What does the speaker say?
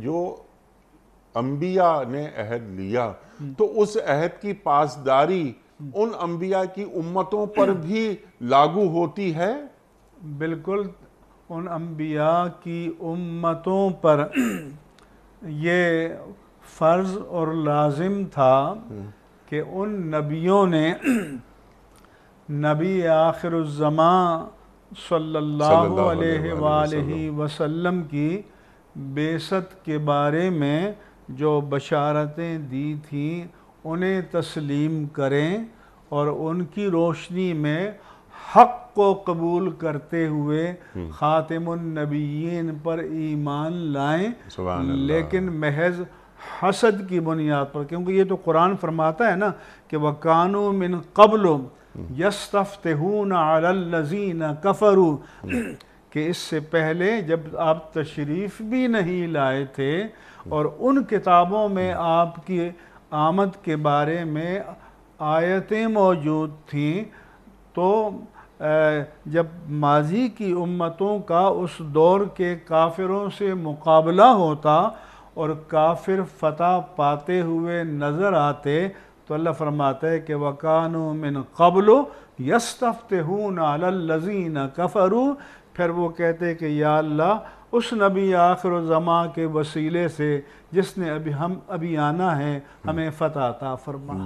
جو انبیاء نے عہد لیا تو اس عہد کی پاسداری ان انبیاء کی امتوں پر بھی لاگو ہوتی ہے؟ بالکل، ان انبیاء کی امتوں پر یہ فرض اور لازم تھا کہ ان نبیوں نے نبی آخر الزمان صلی اللہ علیہ وآلہ وسلم کی بعثت کے بارے میں جو بشارتیں دی تھیں انہیں تسلیم کریں اور ان کی روشنی میں حق کو قبول کرتے ہوئے خاتم النبیین پر ایمان لائیں، لیکن محض حسد کی بنیاد پر، کیونکہ یہ تو قرآن فرماتا ہے نا کہ وَكَانُوا مِن قَبْلُ يَسْتَفْتِحُونَ عَلَى الَّذِينَ كَفَرُوا، کہ اس سے پہلے جب آپ تشریف بھی نہیں لائے تھے اور ان کتابوں میں آپ کی آمد کے بارے میں آیتیں موجود تھیں، تو جب ماضی کی امتوں کا اس دور کے کافروں سے مقابلہ ہوتا اور کافر فتح پاتے ہوئے نظر آتے تو اللہ فرماتا ہے کہ وَكَانُوا مِن قَبْلُ يَسْتَفْتِحُونَ عَلَى الَّذِينَ كَفَرُوا، پھر وہ کہتے کہ یا اللہ اس نبی آخر الزمان کے وسیلے سے جس نے ابھی آنا ہے ہمیں فتح عطا فرما۔